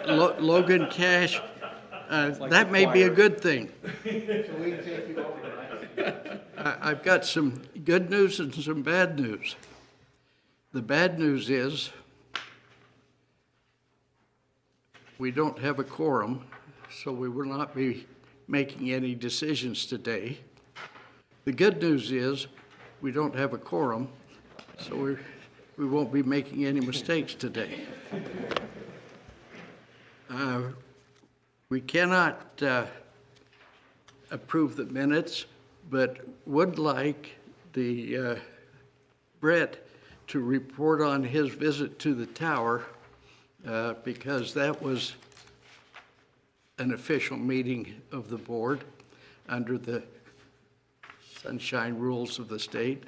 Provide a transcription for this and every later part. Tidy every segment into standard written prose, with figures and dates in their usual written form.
Logan-Cache, like that may be a good thing. So we can take you over tonight. I've got some good news and some bad news. The bad news is we don't have a quorum, so we will not be making any decisions today. The good news is we don't have a quorum, so we won't be making any mistakes today. We cannot approve the minutes, but would like the Brett to report on his visit to the tower because that was an official meeting of the board under the sunshine rules of the state.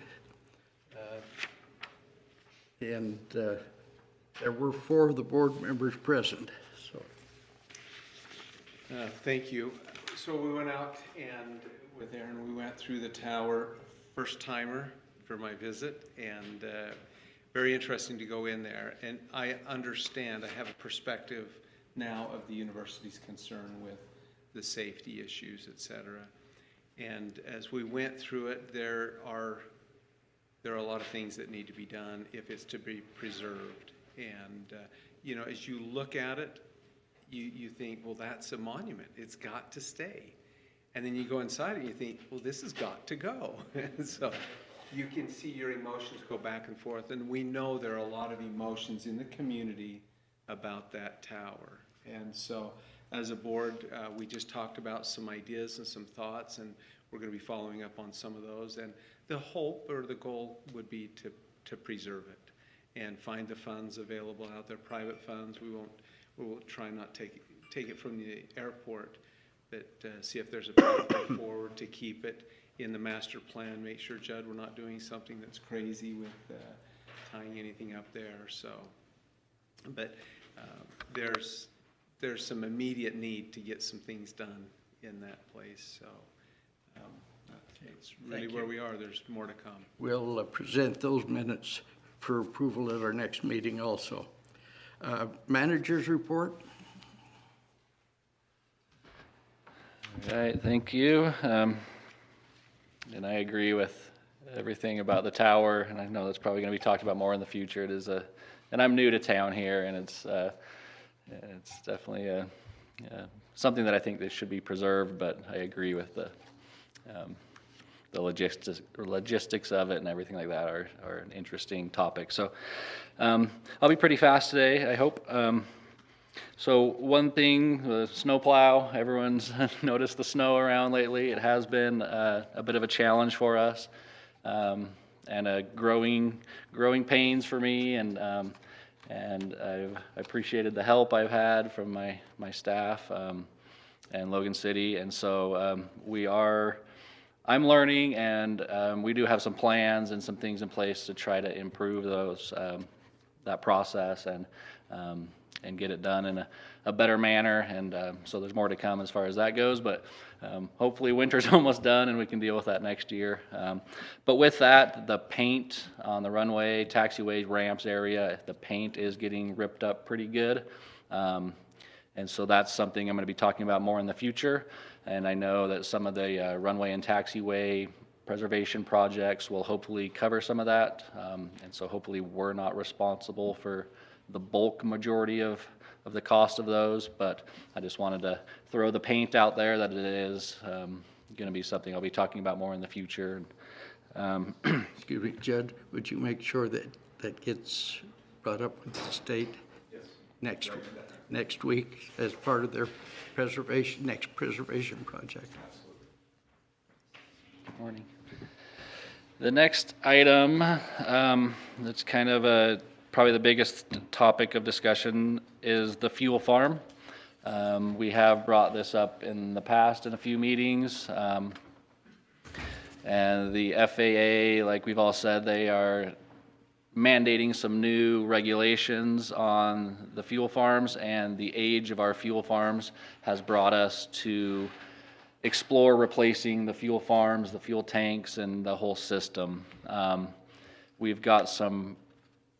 And there were 4 of the board members present. So. Thank you. So we went out and with Aaron, we went through the tower, first timer for my visit, and very interesting to go in there. And I understand, I have a perspective now of the university's concern with the safety issues, et cetera. And as we went through it, there are a lot of things that need to be done if it's to be preserved. And you know, as you look at it, you think, well, that's a monument. It's got to stay. And then you go inside and you think, well, this has got to go. So you can see your emotions go back and forth. And we know there are a lot of emotions in the community about that tower. And so as a board, we just talked about some ideas and some thoughts, and we're going to be following up on some of those. And the hope or the goal would be to preserve it and find the funds available out there, private funds. We will try not take it from the airport, but see if there's a pathway forward to keep it in the master plan. Make sure, Judd, we're not doing something that's crazy with tying anything up there. So, but there's some immediate need to get some things done in that place. So it's really where we are. There's more to come. We'll present those minutes for approval at our next meeting also. Manager's report. All right, thank you. And I agree with everything about the tower, and I know that's probably going to be talked about more in the future. It is and I'm new to town here, and it's definitely something that I think that should be preserved. But I agree with the logistics of it and everything like that are an interesting topic. So I'll be pretty fast today, I hope. So one thing, the snowplow, everyone's noticed the snow around lately. It has been a bit of a challenge for us, and a growing pains for me, and I've appreciated the help I've had from my staff and Logan City, and so I'm learning, and we do have some plans and some things in place to try to improve that process and get it done in a better manner, and so there's more to come as far as that goes, but hopefully winter's almost done and we can deal with that next year. But with that, the paint on the runway, taxiway, ramps area, the paint is getting ripped up pretty good, and so that's something I'm going to be talking about more in the future. And I know that some of the runway and taxiway preservation projects will hopefully cover some of that, and so hopefully we're not responsible for the bulk majority of the cost of those, but I just wanted to throw the paint out there that it is going to be something I'll be talking about more in the future. Excuse me, Judd, would you make sure that gets brought up with the state? Yes. Next week as part of their next preservation project. Good morning. The next item that's kind of probably the biggest topic of discussion is the fuel farm. We have brought this up in the past in a few meetings, and the FAA, like we've all said, they are mandating some new regulations on the fuel farms, and the age of our fuel farms has brought us to explore replacing the fuel farms, the fuel tanks, and the whole system. We've got some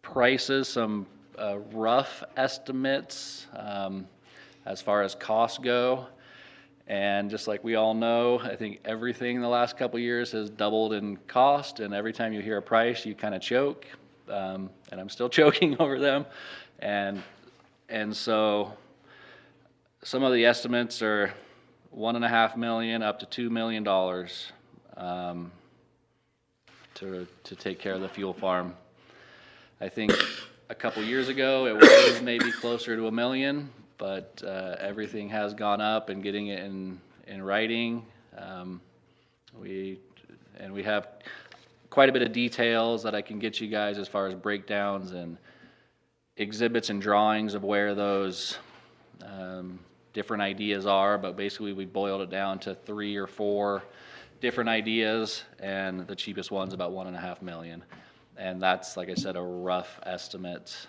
prices, some rough estimates as far as costs go. And just like we all know, I think everything in the last couple of years has doubled in cost, and every time you hear a price, you kind of choke. And I'm still choking over them. And so some of the estimates are $1.5 million up to $2 million to take care of the fuel farm. I think a couple years ago it was maybe closer to $1 million, but everything has gone up, and getting it in writing. We have quite a bit of details that I can get you guys as far as breakdowns and exhibits and drawings of where those different ideas are, but basically we boiled it down to 3 or 4 different ideas, and the cheapest one's about $1.5 million. And that's, like I said, a rough estimate.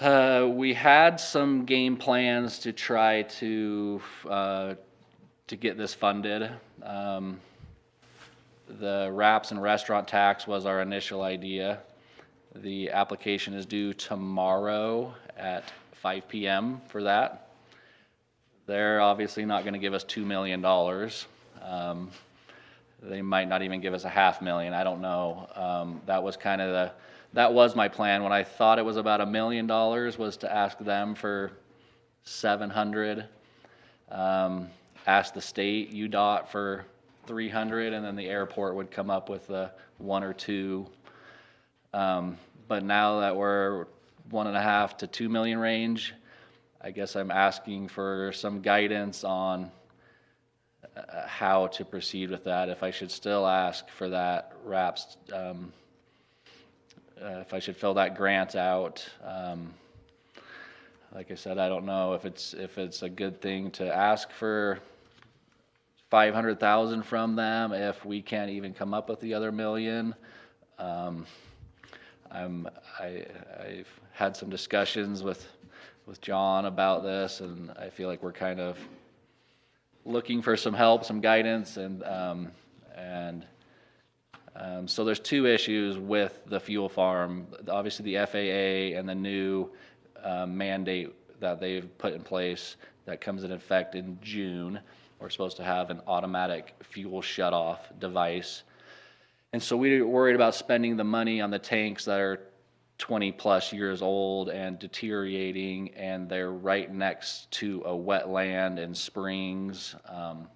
We had some game plans to try to get this funded. The wraps and restaurant tax was our initial idea. The application is due tomorrow at 5 p.m. for that. They're obviously not going to give us $2 million. They might not even give us $500,000. I don't know. That was kind of that was my plan. When I thought it was about $1 million, was to ask them for 700. Ask the state UDOT for 300, and then the airport would come up with 1 or 2. But now that we're 1.5 to 2 million range, I guess I'm asking for some guidance on how to proceed with that. If I should still ask for that wraps, if I should fill that grant out. Like I said, I don't know if it's a good thing to ask for 500,000 from them if we can't even come up with the other $1 million. I've had some discussions with John about this, and I feel like we're kind of looking for some help, some guidance, and so there's 2 issues with the fuel farm. Obviously the FAA and the new mandate that they've put in place that comes in effect in June. We're supposed to have an automatic fuel shutoff device. And so we were worried about spending the money on the tanks that are 20 plus years old and deteriorating, and they're right next to a wetland and springs. And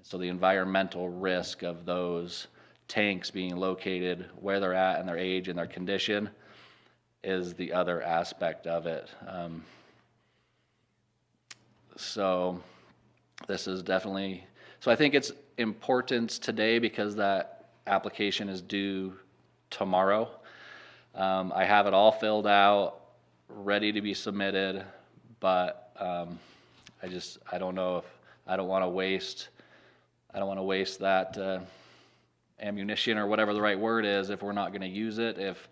so the environmental risk of those tanks being located where they're at and their age and their condition is the other aspect of it. So this is definitely, so I think it's important today because that application is due tomorrow. I have it all filled out, ready to be submitted, but I don't know if I don't want to waste that ammunition or whatever the right word is if we're not going to use it, it's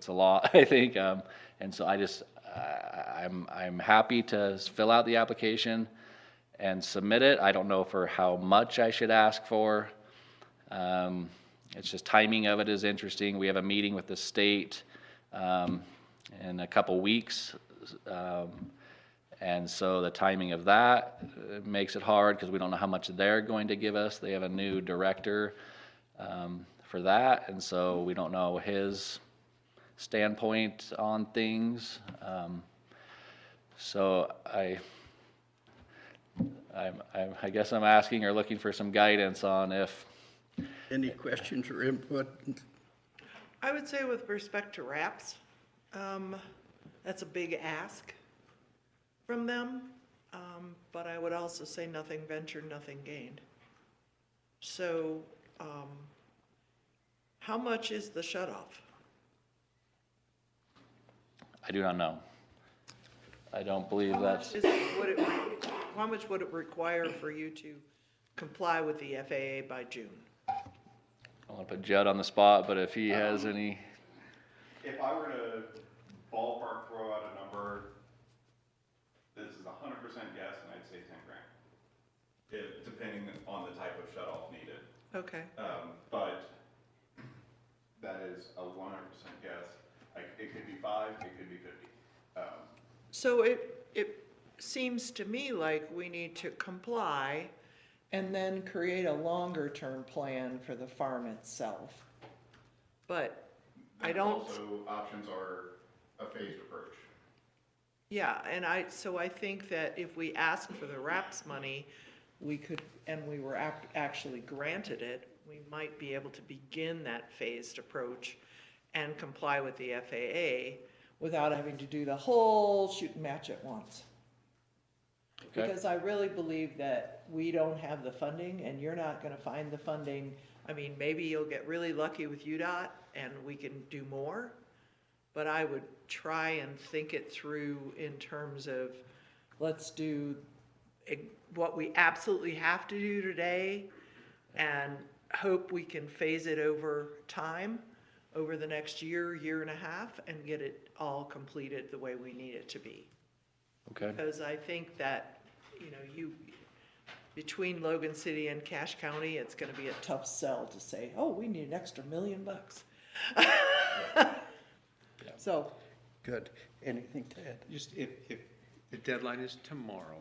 a lot, I think, and so I'm happy to fill out the application and submit it. I don't know for how much I should ask for. It's just timing of it is interesting. We have a meeting with the state in a couple weeks, and so the timing of that makes it hard because we don't know how much they're going to give us. They have a new director for that, and so we don't know his standpoint on things. So I guess I'm asking or looking for some guidance on if. Any questions or input? I would say with respect to wraps, that's a big ask from them, but I would also say nothing ventured, nothing gained. So how much is the shutoff? I do not know. I don't believe that's. How much would it require for you to comply with the FAA by June? I want to put Judd on the spot, but if he has any. If I were to ballpark throw out a number, this is 100% guess, and I'd say 10 grand. depending on the type of shut-off needed. Okay. But that is a 100% guess. It could be 5, it could be 50. So it seems to me like we need to comply and then create a longer-term plan for the farm itself. But I There's don't, also options are a phased approach. yeah, and so I think that if we ask for the RAPS money, we could, and we were actually granted it, we might be able to begin that phased approach and comply with the FAA without having to do the whole shoot and match at once. Okay. Because I really believe that we don't have the funding and you're not gonna find the funding. I mean, maybe you'll get really lucky with UDOT and we can do more, but I would try and think it through in terms of, let's do what we absolutely have to do today and hope we can phase it over time, over the next year, year and a half, and get it all completed the way we need it to be. Okay. Because I think that, you know, between Logan City and Cache County, it's gonna be a tough sell to say, oh, we need an extra $1 million. So, Good. Anything to add? Just if the deadline is tomorrow,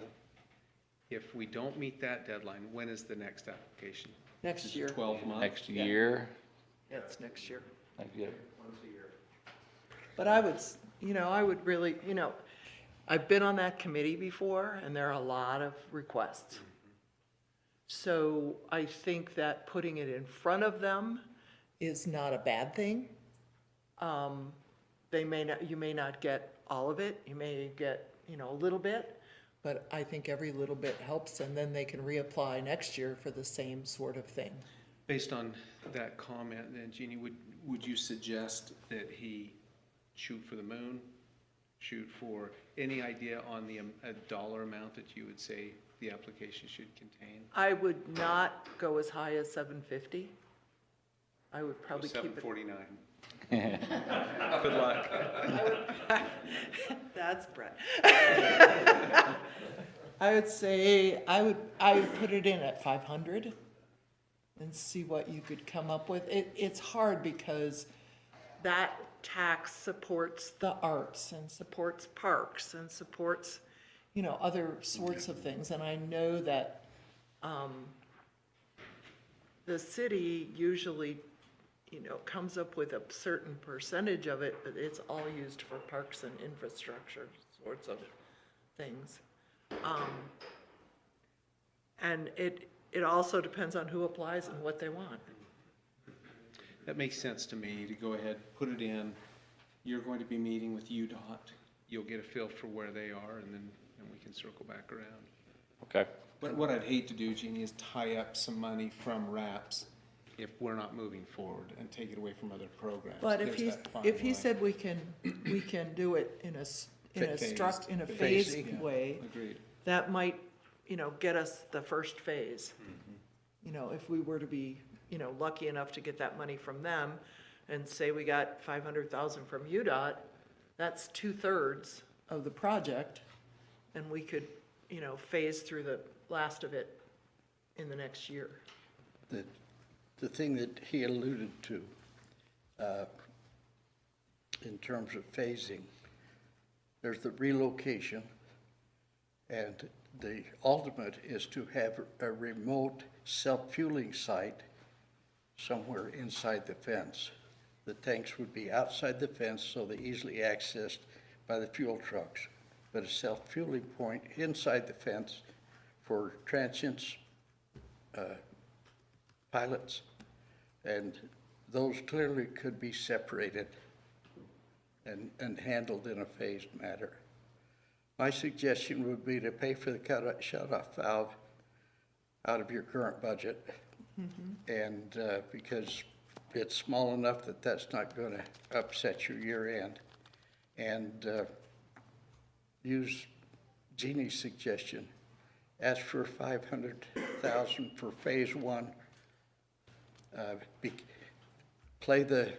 if we don't meet that deadline, when is the next application? next year, 12 months? Next year. that's next year. Yeah. But I would, I would really, I've been on that committee before and there are a lot of requests. So I think that putting it in front of them is not a bad thing. You may not get all of it, you may get, a little bit, but I think every little bit helps and then they can reapply next year for the same sort of thing. Based on that comment, then Jeannie, would you suggest that he shoot for the moon? Shoot for any idea on a dollar amount that you would say the application should contain? I would not go as high as 750. I would probably keep it. 749. Good luck. That's Brett. I would say, I would put it in at 500 and see what you could come up with. It's hard because that tax supports the arts and supports parks and supports, other sorts of things. And I know that the city usually, comes up with a certain percentage of it, but it's all used for parks and infrastructure sorts of things. And it also depends on who applies and what they want. That makes sense to me, to go ahead, put it in. You're going to be meeting with UDOT. You'll get a feel for where they are, and then we can circle back around. Okay. But what I'd hate to do, Jeannie, is tie up some money from RAPS if we're not moving forward and take it away from other programs. But if There's that fine he line. said we can do it in a Phased phased yeah, way, agreed. that might, get us the first phase. If we were to be, lucky enough to get that money from them and say we got 500,000 from UDOT, that's 2/3 of the project. And we could, phase through the last of it in the next year. The thing that he alluded to in terms of phasing, there's the relocation, and the ultimate is to have a remote self-fueling site somewhere inside the fence. The tanks would be outside the fence so they're easily accessed by the fuel trucks, but a self-fueling point inside the fence for transients, pilots, and those clearly could be separated and handled in a phased manner. My suggestion would be to pay for the shut-off valve out of your current budget, and because it's small enough that that's not going to upset your year end, and use Jeannie's suggestion. Ask for 500,000 for phase one. Play the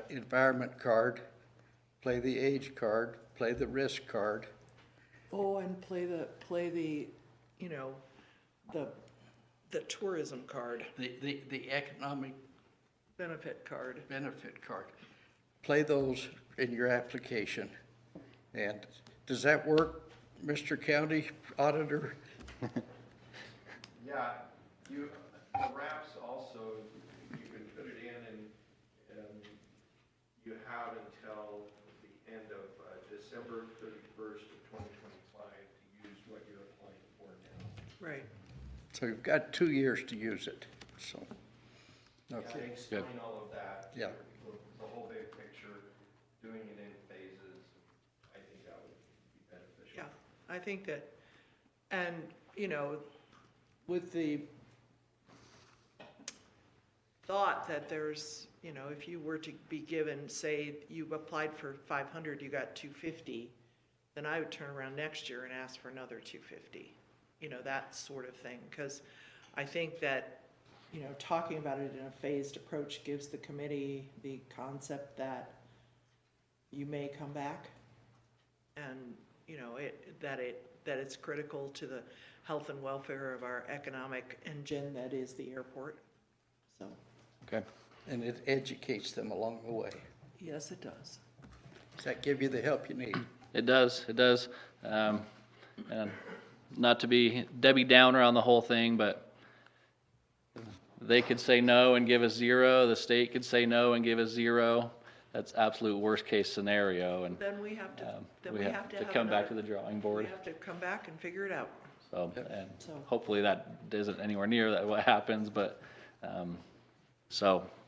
environment card, play the age card, play the risk card. Oh, and play the, the tourism card, the economic benefit card. benefit card. Play those in your application. And does that work, Mr. County Auditor? Yeah, the wraps also, you can put it in and you have until the end of December 31st of 2025 to use what you're applying for now. Right. So you've got 2 years to use it, so, Yeah, okay. and explain all of that. Yeah. The whole big picture, doing it in phases, I think that would be beneficial. Yeah, I think that, and, you know, with the thought that there's, you know, if you were to be given, say, you applied for 500, you got 250, then I would turn around next year and ask for another 250, you know, that sort of thing. Because I think that, you know, talking about it in a phased approach gives the committee the concept that you may come back, and, you know, that it's critical to the health and welfare of our economic engine that is the airport. So, Okay. And it educates them along the way. yes, it does. Does that give you the help you need? It does, it does. And not to be Debbie Downer on the whole thing, but they could say no and give us 0. The state could say no and give us 0. That's absolute worst case scenario, and Then we have to, then we have to have come back to another- the drawing We board. have to come back and figure it out. So, and So- hopefully that isn't anywhere near that what happens, but,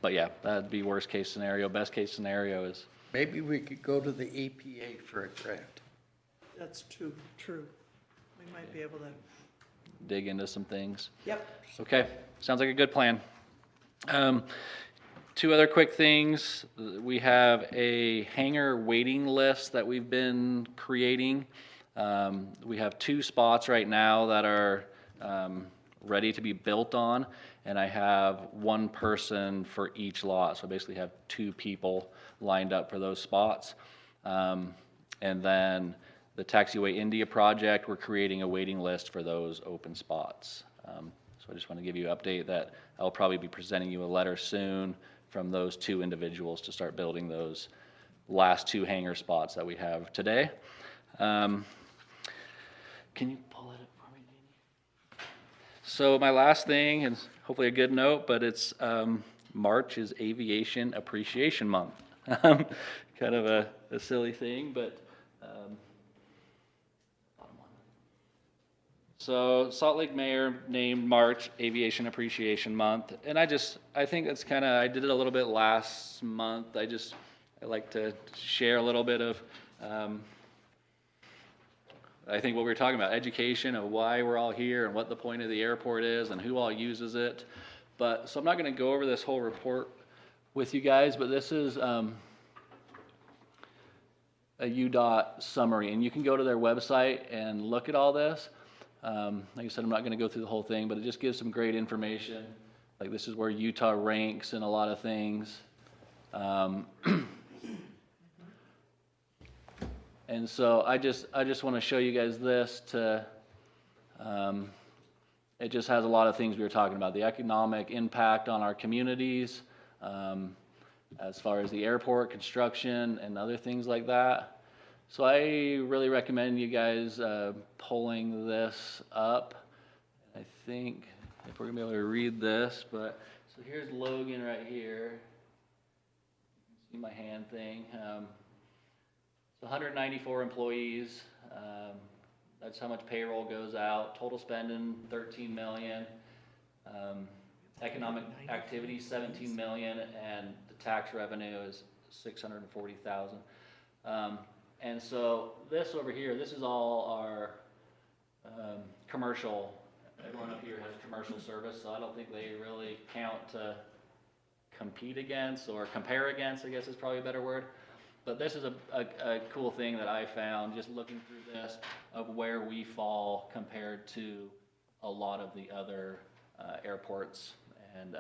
but yeah, that'd be worst case scenario. Best case scenario is, Maybe we could go to the EPA for a grant. That's true. We might be able to, dig into some things. yep. Okay, sounds like a good plan. 2 other quick things. We have a hangar waiting list that we've been creating. We have 2 spots right now that are ready to be built on, and I have 1 person for each lot. So I basically have 2 people lined up for those spots. And then the Taxiway India project, we're creating a waiting list for those open spots. So I just want to give you an update that I'll probably be presenting you a letter soon from those 2 individuals to start building those last 2 hangar spots that we have today. Can you pull it up for me, Jeannie? So my last thing, and hopefully a good note, but it's March is Aviation Appreciation Month. Kind of a silly thing, but bottom one. So Salt Lake Mayor named March Aviation Appreciation Month, and I think that's kind of, I did it a little bit last month. I like to share a little bit of I think what we were talking about, education of why we're all here and what the point of the airport is and who all uses it. But, so I'm not going to go over this whole report with you guys, but this is a UDOT summary, and you can go to their website and look at all this. Like I said, I'm not going to go through the whole thing, but it just gives some great information. Like this is where Utah ranks in a lot of things. And so I just want to show you guys this to, it just has a lot of things we were talking about, the economic impact on our communities, as far as the airport construction and other things like that. So I really recommend you guys pulling this up. I think if we're gonna be able to read this, but so here's Logan right here. You can see my hand thing. So 194 employees. That's how much payroll goes out. Total spending 13 million. Economic activity 17 million, and the tax revenue is 640,000. And so this over here, this is all our commercial. Everyone up here has commercial service, so I don't think they really count to compete against or compare against, I guess is probably a better word. But this is a cool thing that I found just looking through this of where we fall compared to a lot of the other airports. And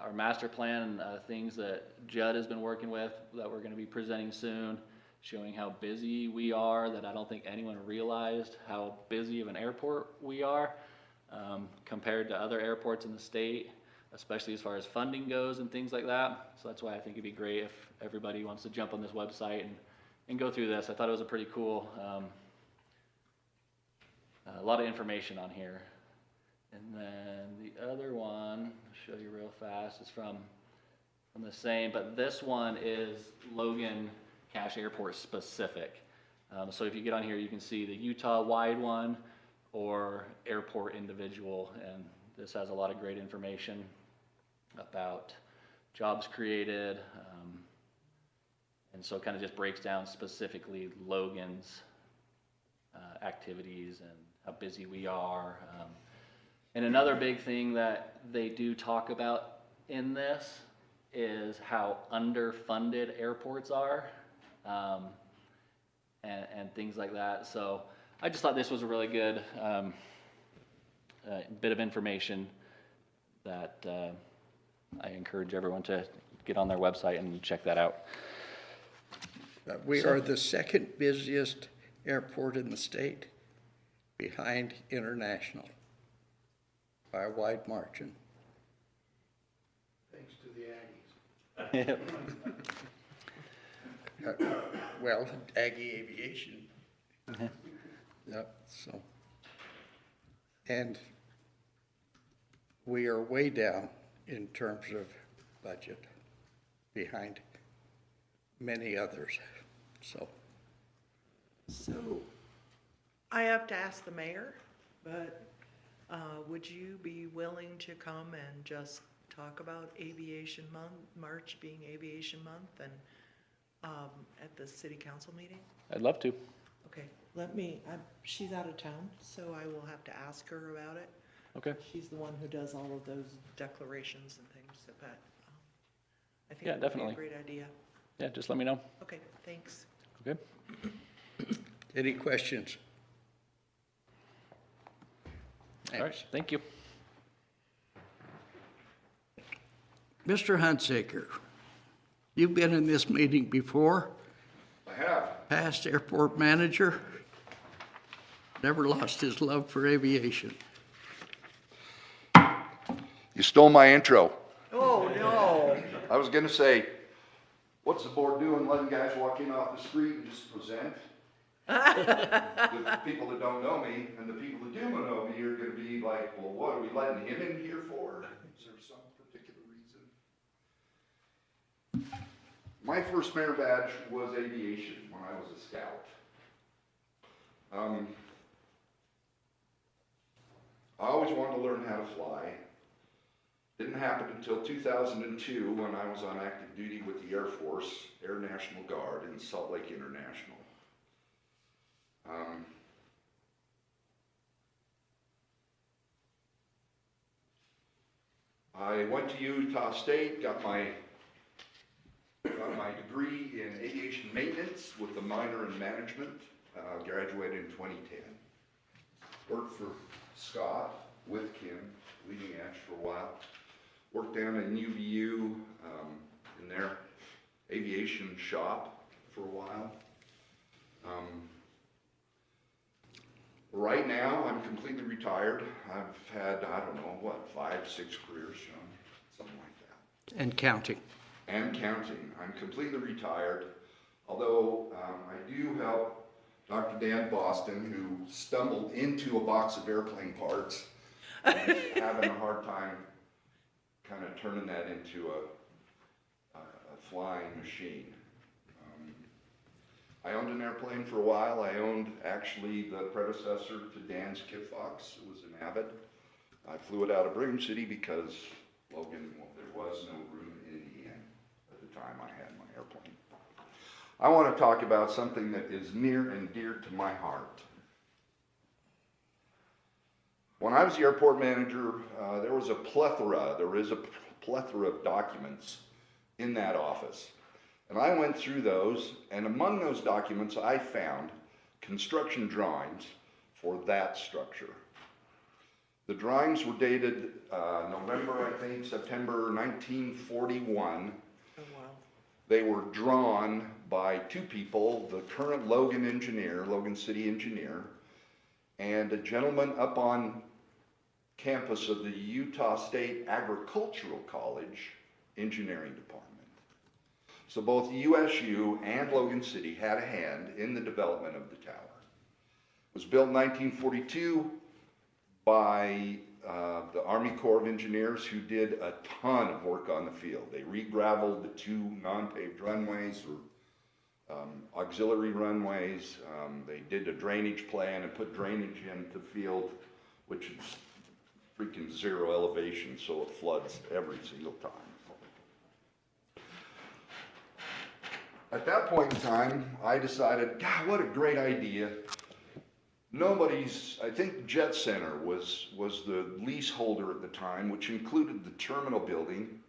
our master plan, things that Judd has been working with that we're going to be presenting soon, showing how busy we are, that I don't think anyone realized how busy of an airport we are compared to other airports in the state, especially as far as funding goes and things like that. So that's why I think it'd be great if everybody wants to jump on this website and go through this. I thought it was a pretty cool, a lot of information on here. And then the other one, I'll show you real fast, is from the same, but this one is Logan-Cache Airport specific. So if you get on here, you can see the Utah-wide one or airport individual, and this has a lot of great information about jobs created, and so it kind of just breaks down specifically Logan's activities and how busy we are. And another big thing that they do talk about in this is how underfunded airports are, and things like that. So I just thought this was a really good bit of information that I encourage everyone to get on their website and check that out. We are the second busiest airport in the state, behind International by a wide margin. Thanks to the Aggies. Well, Aggie Aviation. Yep, so. And we are way down in terms of budget, behind many others, so. So, I have to ask the mayor, but would you be willing to come and just talk about Aviation Month, March being Aviation Month, and at the city council meeting? I'd love to. Okay, she's out of town, so I will have to ask her about it. Okay. She's the one who does all of those declarations and things, but I think Yeah, it would be definitely. a great idea. Yeah, just let me know. Okay, thanks. Okay. Any questions? All right, Thanks. thank you. Mr. Hunsaker, you've been in this meeting before, I have. past airport manager, never lost his love for aviation. You stole my intro. Oh, no. I was gonna say, what's the board doing, letting guys walk in off the street and just present? The people that don't know me and the people that do know me are gonna be like, well, what are we letting him in here for? Is there some particular reason? My first merit badge was aviation when I was a scout. I always wanted to learn how to fly. Didn't happen until 2002 when I was on active duty with the Air Force, Air National Guard in Salt Lake International. I went to Utah State, got my degree in aviation maintenance with a minor in management, graduated in 2010. Worked for Scott with Kim, leading edge for a while. Worked down in UVU in their aviation shop for a while. Right now, I'm completely retired. I've had, I don't know, what, 5, 6 careers, something like that. And counting. And counting. I'm completely retired, although I do help Dr. Dan Boston, who stumbled into a box of airplane parts and is having a hard time kind of turning that into a flying machine. I owned an airplane for a while. I owned actually the predecessor to Dan's Kit Fox. It was an Avid. I flew it out of Brigham City because Logan, well, there was no room in Indiana at the time I had my airplane. I want to talk about something that is near and dear to my heart. When I was the airport manager, there is a plethora of documents in that office. And I went through those, and among those documents I found construction drawings for that structure. The drawings were dated November, I think, September 1941. Oh, wow. They were drawn by two people, the current Logan City engineer, and a gentleman up on campus of the Utah State Agricultural College Engineering Department. So both USU and Logan City had a hand in the development of the tower. It was built in 1942 by the Army Corps of Engineers, who did a ton of work on the field. They re-gravelled the two non-paved runways, or auxiliary runways. They did a drainage plan and put drainage into the field, which is freaking zero elevation, so it floods every single time. At that point in time, I decided, God, what a great idea. I think Jet Center was the leaseholder at the time, which included the terminal building,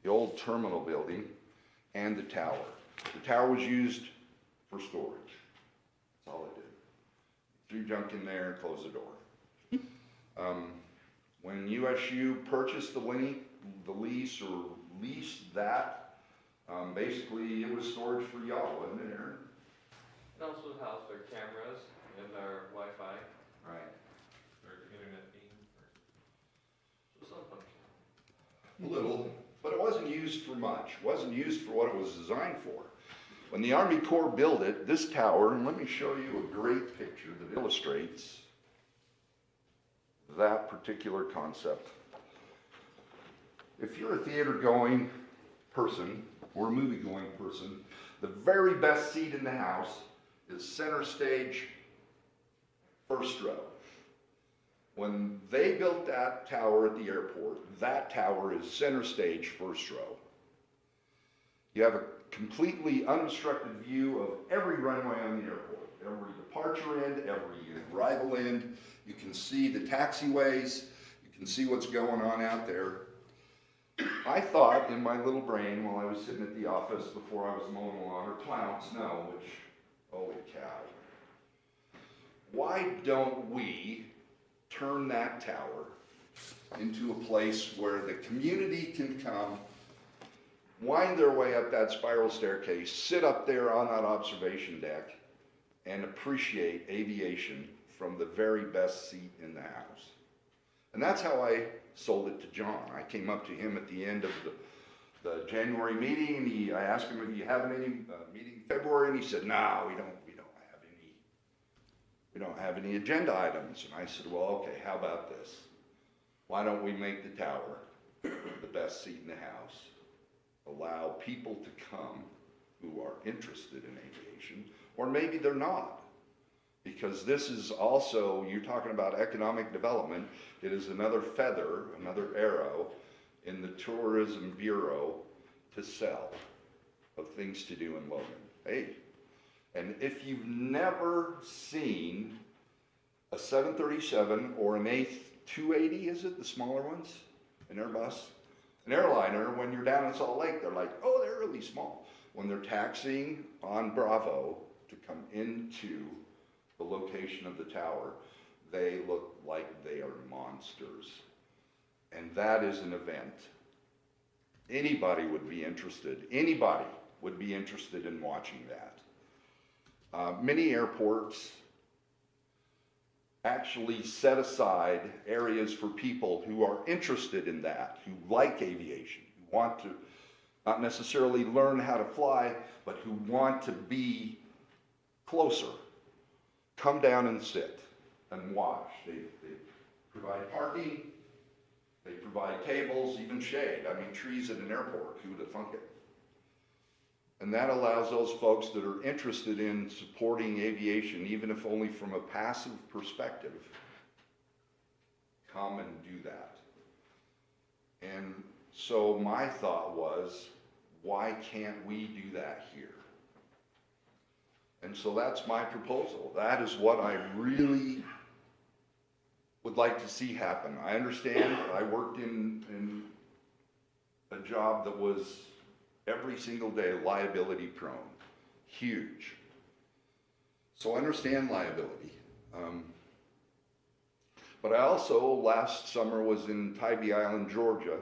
the old terminal building, and the tower. The tower was used for storage. That's all it did. Threw junk in there and closed the door. When USU purchased the lease or leased that, basically it was storage for y'all, wasn't it, Aaron? It also housed our cameras and our Wi-Fi, Right. our internet beam. So some function. A little, but it wasn't used for much. It wasn't used for what it was designed for. When the Army Corps built it, this tower, and let me show you a great picture that illustrates that particular concept. If you're a theater-going person or a movie-going person, the very best seat in the house is center stage, first row. When they built that tower at the airport, that tower is center stage, first row. You have a completely unobstructed view of every runway on the airport, every departure end, every arrival end. You can see the taxiways, you can see what's going on out there. I thought in my little brain while I was sitting at the office before I was mowing the lawn or plowing snow, which, holy cow, why don't we turn that tower into a place where the community can come, wind their way up that spiral staircase, sit up there on that observation deck, and appreciate aviation from the very best seat in the house. And that's how I sold it to John. I came up to him at the end of the January meeting, and I asked him if you have any meeting in February, and he said, no, we don't have any agenda items. And I said, well, okay, how about this? Why don't we make the tower the best seat in the house? Allow people to come who are interested in aviation, or maybe they're not. Because this is also, you're talking about economic development, it is another feather, another arrow in the Tourism Bureau to sell of things to do in Logan. Hey, and if you've never seen a 737 or an A280, is it, the smaller ones, an Airbus, an airliner, when you're down in Salt Lake, they're like, oh, they're really small. When they're taxiing on Bravo to come into the location of the tower, they look like they are monsters. And that is an event. Anybody would be interested in watching that. Many airports actually set aside areas for people who are interested in that, who like aviation, who want to not necessarily learn how to fly, but who want to be closer. Come down and sit and watch. They provide parking, they provide tables, even shade. I mean, trees at an airport, who would have thunk it? And that allows those folks that are interested in supporting aviation, even if only from a passive perspective, come and do that. And so my thought was, why can't we do that here? And so that's my proposal. That is what I really would like to see happen. I understand I worked in a job that was every single day liability prone, huge. So I understand liability. But I also, last summer, was in Tybee Island, Georgia,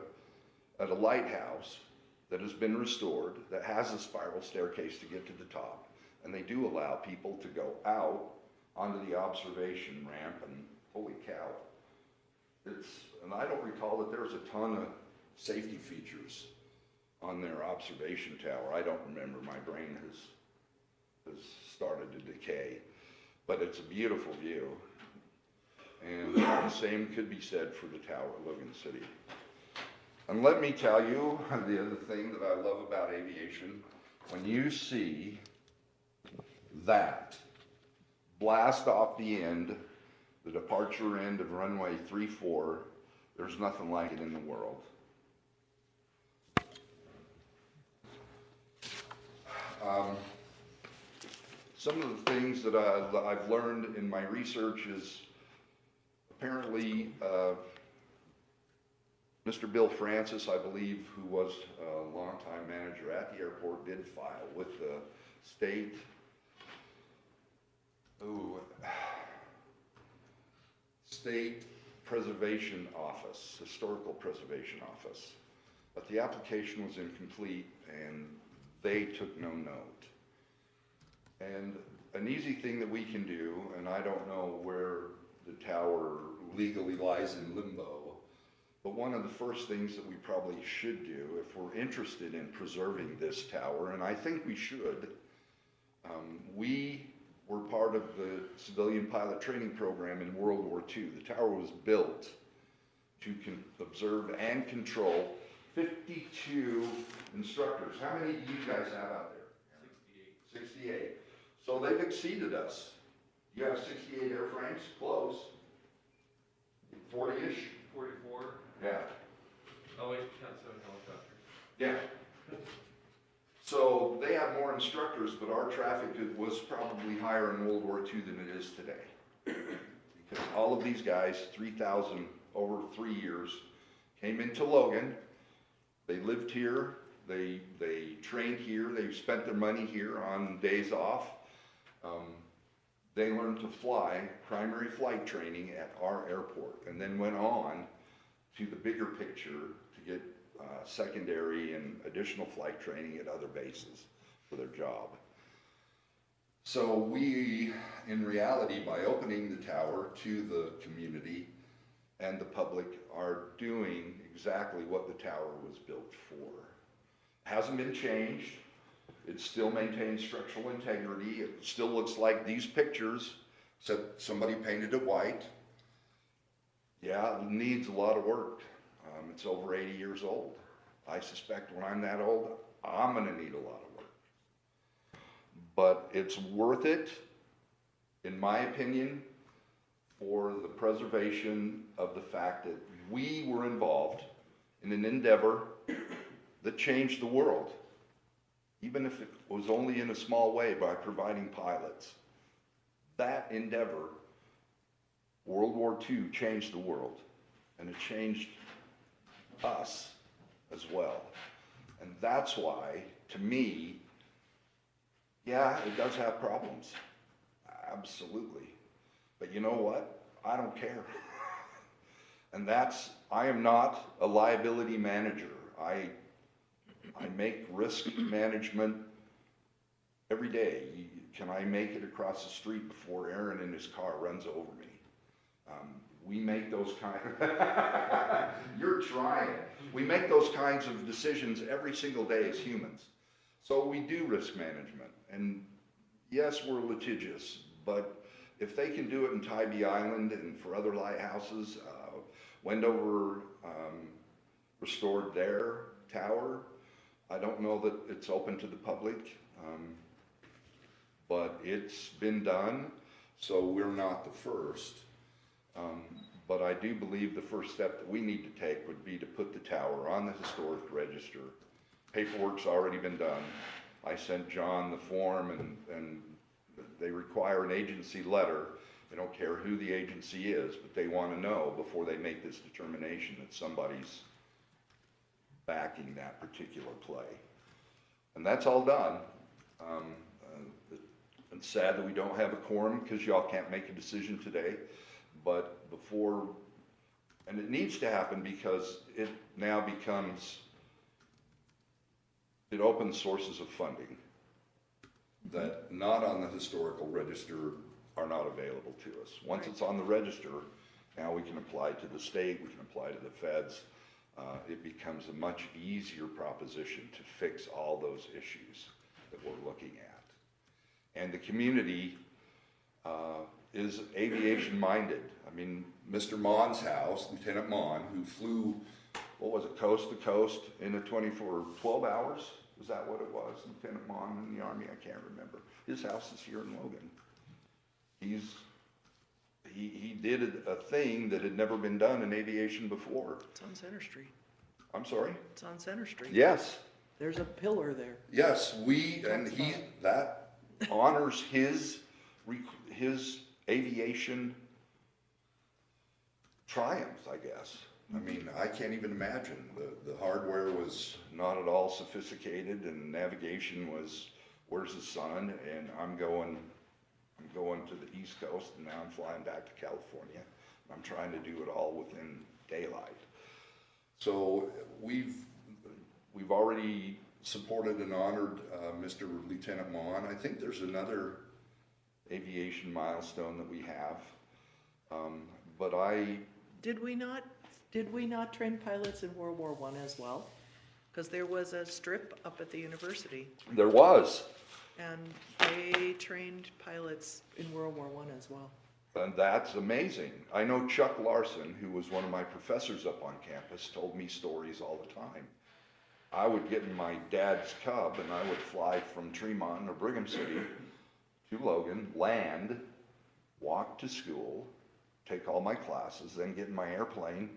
at a lighthouse, that has been restored, that has a spiral staircase to get to the top. And they do allow people to go out onto the observation ramp, and holy cow. And I don't recall that there's a ton of safety features on their observation tower. I don't remember, my brain has started to decay, but it's a beautiful view. And the same could be said for the tower at Logan City. And let me tell you the other thing that I love about aviation, when you see that blast off the end, the departure end of runway 34, there's nothing like it in the world. Some of the things that I've learned in my research is apparently Mr. Bill Francis, I believe, who was a longtime manager at the airport, did file with the state preservation office, historical preservation office. But the application was incomplete and they took no note. And an easy thing that we can do, and I don't know where the tower legally lies in limbo, but one of the first things that we probably should do if we're interested in preserving this tower, and I think we should, we were part of the civilian pilot training program in World War II. The tower was built to observe and control 52 instructors. How many do you guys have out there? 68. So they've exceeded us. You have 68 airframes? Close. 40-ish? 44. Yeah. Oh, wait, count 7 helicopters. Yeah. So they have more instructors, but our traffic was probably higher in World War II than it is today. Because all of these guys, 3,000 over 3 years, came into Logan. They lived here. They trained here. They spent their money here on days off. They learned to fly primary flight training at our airport, and then went on to the bigger picture to get secondary and additional flight training at other bases for their job. So we, in reality, by opening the tower to the community and the public, are doing exactly what the tower was built for. It hasn't been changed. It still maintains structural integrity. It still looks like these pictures, except somebody painted it white. Yeah, it needs a lot of work. It's over 80 years old. I suspect when I'm that old, I'm gonna need a lot of work. But it's worth it, in my opinion, for the preservation of the fact that we were involved in an endeavor that changed the world, even if it was only in a small way by providing pilots. That endeavor, World War II, changed the world, and it changed us as well. And that's why, to me, yeah, it does have problems, absolutely. But you know what? I don't care. And I am not a liability manager. I make risk management every day. Can I make it across the street before Aaron in his car runs over me? We make those you're trying. We make those kinds of decisions every single day as humans. So we do risk management. And yes, we're litigious, but if they can do it in Tybee Island and for other lighthouses, Wendover restored their tower. I don't know that it's open to the public, but it's been done, so we're not the first. But I do believe the first step that we need to take would be to put the tower on the historic register. Paperwork's already been done. I sent John the form, and they require an agency letter. They don't care who the agency is, but they want to know before they make this determination that somebody's backing that particular play. And that's all done. It's sad that we don't have a quorum because y'all can't make a decision today, but and it needs to happen because it now becomes it opens sources of funding that not on the historical register are not available to us. Once it's on the register, now we can apply to the state, we can apply to the feds. It becomes a much easier proposition to fix all those issues that we're looking at. And the community is aviation minded. I mean, Mr. Mon's house, Lieutenant Mon, who flew, what was it, coast to coast in a 12 hours? Was that what it was? Lieutenant Mon in the Army? I can't remember. His house is here in Logan. He did a thing that had never been done in aviation before. It's on Center Street. I'm sorry? It's on Center Street. Yes. There's a pillar there. Yes, that honors his aviation triumph, I guess. I mean, I can't even imagine. The hardware was not at all sophisticated, and navigation was, where's the sun? And I'm going to the East Coast, and now I'm flying back to California. I'm trying to do it all within daylight. So we've already supported and honored Mr. Lieutenant Mon. I think there's another aviation milestone that we have, but Did we not train pilots in World War I as well? Because there was a strip up at the university, there was. and they trained pilots in World War I as well. And that's amazing. I know Chuck Larson, who was one of my professors up on campus, told me stories all the time. I would get in my dad's Cub and I would fly from Tremont or Brigham City to Logan, land, walk to school, take all my classes, then get in my airplane,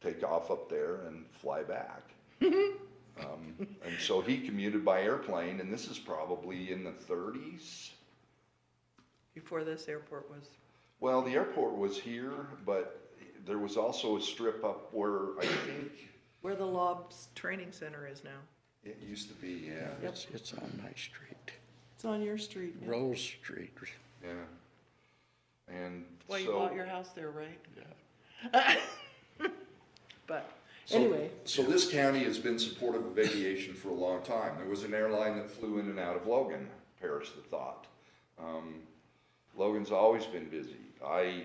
take off up there and fly back. And so he commuted by airplane, and this is probably in the 30s. Before this airport was. Well, the airport was here, but there was also a strip up where I think Where the Lobs Training Center is now. it used to be, yeah. It's on my street, It's on your street. Yeah. Rose Street. Yeah. And That's why you so, bought your house there, right? Yeah. But so- anyway, So this county has been supportive of aviation for a long time. There was an airline that flew in and out of Logan, perish the thought. Logan's always been busy. I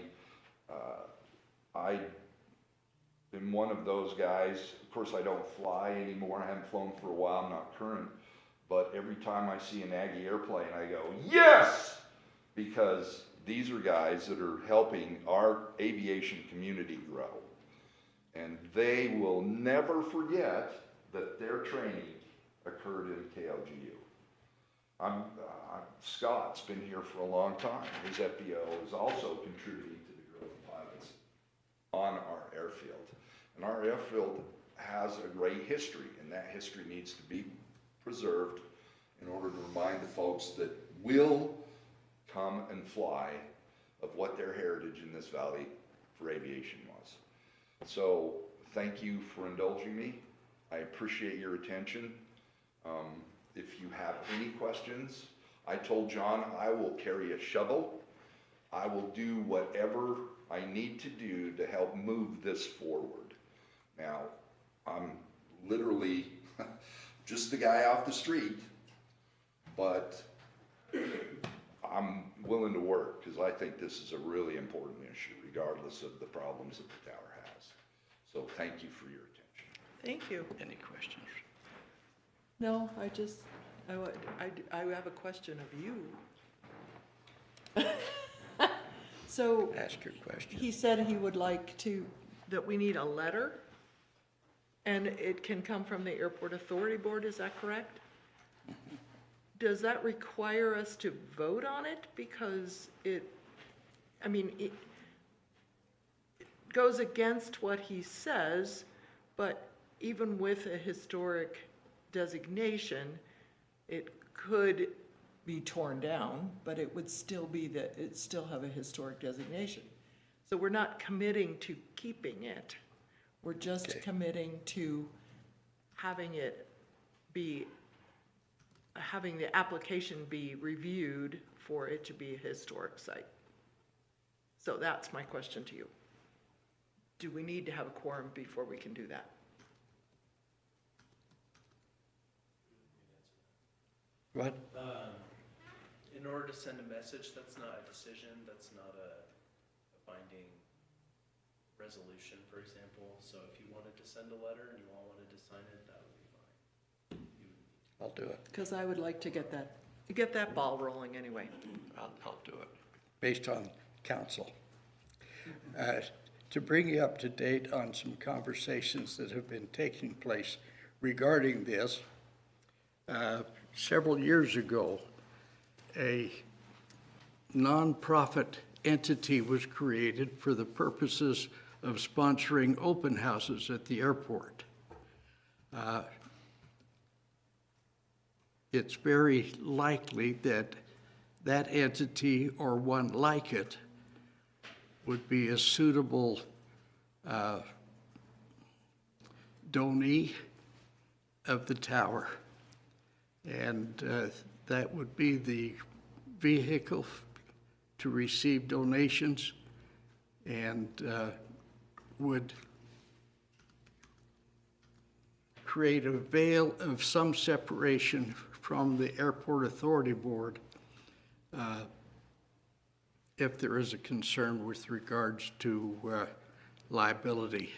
am one of those guys, of course I don't fly anymore, I haven't flown for a while, I'm not current, but every time I see an Aggie airplane, I go, yes! Because these are guys that are helping our aviation community grow. And they will never forget that their training occurred in KLGU. Scott's been here for a long time. His FBO is also contributing to the growth of pilots on our airfield. And our airfield has a great history, and that history needs to be preserved in order to remind the folks that will come and fly of what their heritage in this valley for aviation was. So thank you for indulging me. I appreciate your attention. If you have any questions, I told John I will carry a shovel. I will do whatever I need to do to help move this forward. Now, I'm literally just the guy off the street, but I'm willing to work because I think this is a really important issue, regardless of the problems that the tower has. So thank you for your attention. thank you. Any questions? No, I have a question of you. So Ask your question. he said he would like that we need a letter, and it can come from the Airport Authority Board, is that correct? Does that require us to vote on it? Because it goes against what he says, but even with a historic designation, it could be torn down, but it would still still have a historic designation. So we're not committing to keeping it. We're just Okay. committing to having the application be reviewed for it to be a historic site. So that's my question to you. Do we need to have a quorum before we can do that? What? In order to send a message, that's not a decision, that's not a binding resolution, for example. So if you wanted to send a letter and you all wanted to sign it, that would be fine. I'll do it. Because I would like to get that ball rolling anyway. I'll do it, based on council. To bring you up to date on some conversations that have been taking place regarding this, several years ago, a nonprofit entity was created for the purposes of sponsoring open houses at the airport. It's very likely that that entity or one like it would be a suitable donee of the tower. And that would be the vehicle to receive donations and would create a veil of some separation from the Airport Authority Board if there is a concern with regards to liability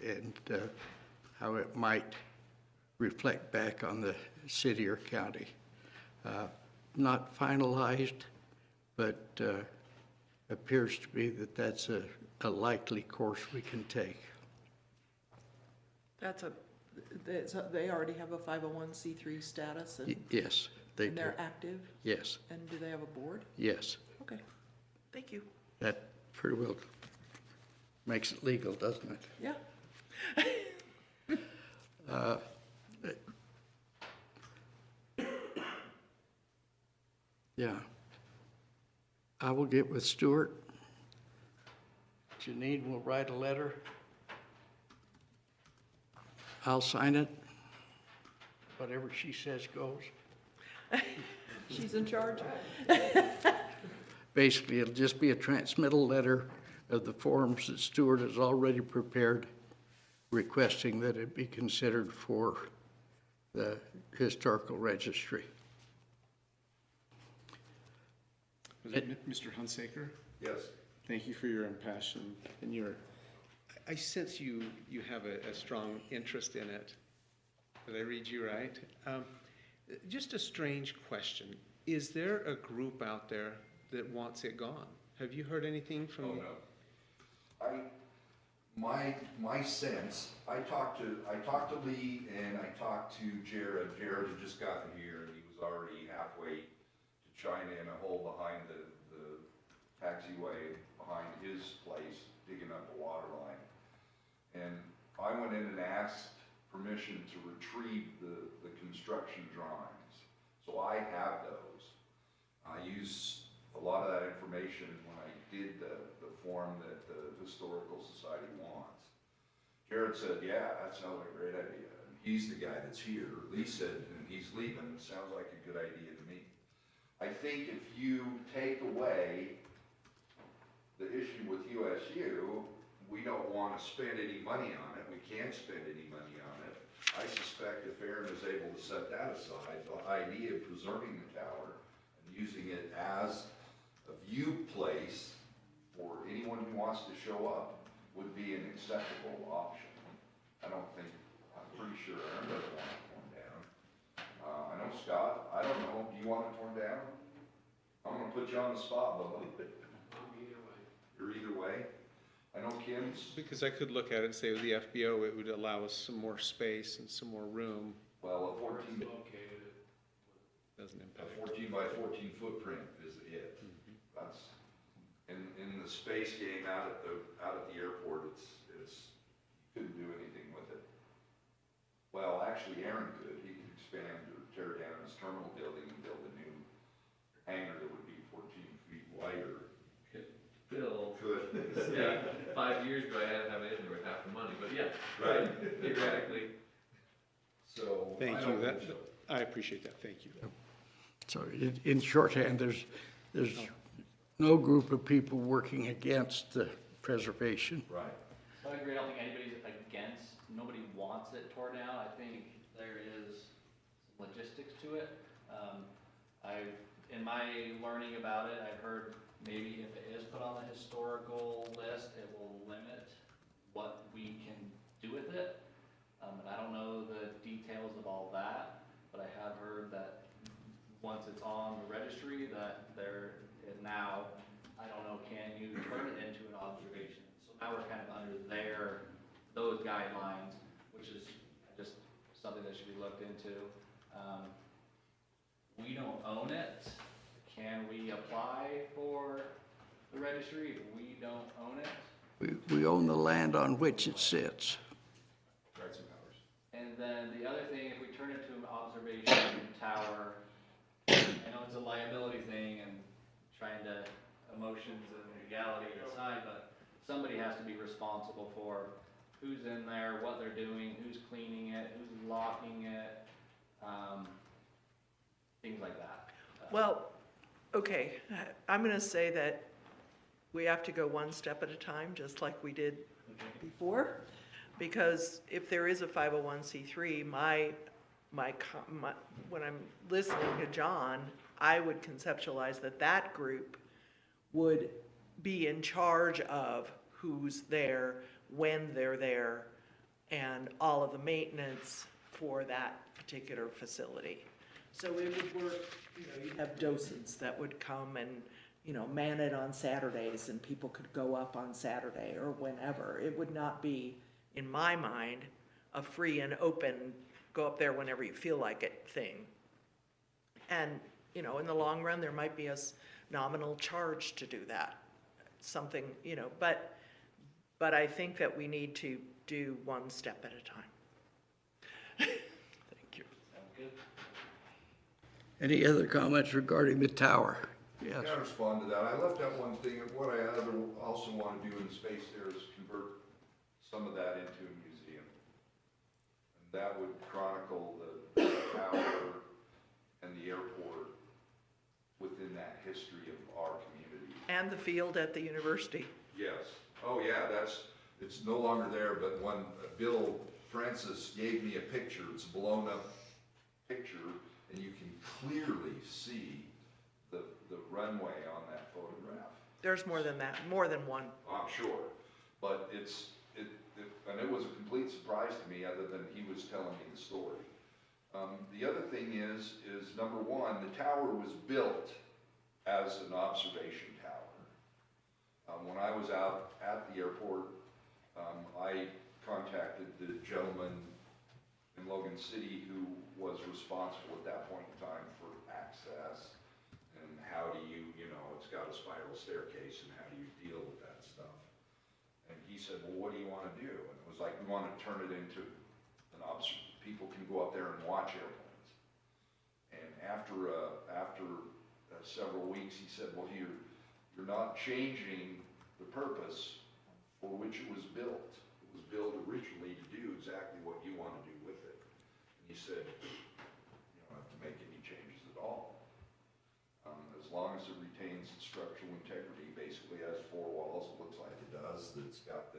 and how it might reflect back on the city or county. Not finalized, but appears to be that that's a likely course we can take. They already have a 501c3 status and Yes, they do. they're active? Yes, And do they have a board? yes. Okay, thank you. That pretty well makes it legal, doesn't it? Yeah. Yeah. I will get with Stuart. Janine will write a letter. I'll sign it. Whatever she says goes. She's in charge? Basically, it'll just be a transmittal letter of the forms that Stuart has already prepared, requesting that it be considered for the historical registry. Was it Mr. Hunsaker? Yes. Thank you for your impassion and your, I sense you have a strong interest in it. Did I read you right? Just a strange question. Is there a group out there that wants it gone? Have you heard anything from? Oh, no. My sense, I talked to Lee and I talked to Jared. Jared had just gotten here and he was already halfway to China in a hole behind the taxiway behind his place, digging up a water line. And I went in and asked permission to retrieve the construction drawings. So I have those. I used a lot of that information when I did the form that the Historical Society wants. Jared said, yeah, that sounds like a great idea. And he's the guy that's here. Lee said, and he's leaving, sounds like a good idea to me. I think if you take away the issue with USU, we don't want to spend any money on it. We can't spend any money on it. I suspect if Aaron is able to set that aside, the idea of preserving the tower and using it as a view place for anyone who wants to show up would be an acceptable option. I'm pretty sure Aaron doesn't want it torn down. I know Scott, I don't know, do you want it torn down? I'm gonna put you on the spot, Bubba. You're either way? I know Kim's. Because I could look at it and say with the FBO, it would allow us some more space and some more room. Well, a 14 Doesn't impact. 14 by 14 footprint is it. That's in the space game out at the airport. It's you couldn't do anything with it. Well, actually, Aaron could. He could expand or tear down his terminal building and build a new hangar that would be 14 feet wider. Bill. Could. Yeah, 5 years ago, I had to have it worth half the money, but yeah, right, theoretically. So Thank I you. don't That, think so. I appreciate that. Thank you. So in shorthand, there's no group of people working against the preservation. Right. I agree, I don't think anybody's against, nobody wants it torn down, I think there is some logistics to it. in my learning about it, I've heard maybe if it is put on the historical list, it will limit what we can do with it. And I don't know the details of all that, but I have heard that once it's on the registry, that there is now, I don't know, can you turn it into an observation? So now we're kind of under those guidelines, which is just something that should be looked into. We don't own it. Can we apply for the registry if we don't own it? We own the land on which it sits. Rights and powers. And then the other thing, if we turn it to an observation tower, I know it's a liability thing and trying to emotions and legality aside, but somebody has to be responsible for who's in there, what they're doing, who's cleaning it, who's locking it, things like that. Well, okay, I'm gonna say that we have to go one step at a time, just like we did before. Because if there is a 501c3, when I'm listening to John, I would conceptualize that group would be in charge of who's there, when they're there, and all of the maintenance for that particular facility. So it would work, you'd have docents that would come and, man it on Saturdays, and people could go up on Saturday or whenever. It would not be, in my mind, a free and open, go up there whenever you feel like it thing. And, in the long run, there might be a nominal charge to do that. Something, but I think that we need to do one step at a time. Thank you. Sound good? Any other comments regarding the tower? Yes. Can I respond to that? I left out one thing, what I also want to do in the space there is convert some of that into a museum. And that would chronicle the tower and the airport within that history of our community. And the field at the university. Yes. Oh, yeah, it's no longer there, but when Bill Francis gave me a picture, it's a blown up picture, and you can clearly see the runway on that photograph. There's more than that, more than one. I'm sure, but and it was a complete surprise to me, other than he was telling me the story. The other thing is number one, the tower was built as an observation tower. When I was out at the airport, I contacted the gentleman in Logan City who was responsible at that point in time for access, and how do you, it's got a spiral staircase, and how do you deal with that stuff? And he said, well, what do you want to do? And it was like, we want to turn it into an people can go up there and watch airplanes. And after several weeks, he said, well, you're not changing the purpose for which it was built. It was built originally to do exactly what you want to do with it. And he said, you don't have to make any changes at all. As long as it retains its structural integrity, basically has four walls, it looks like it does, that's got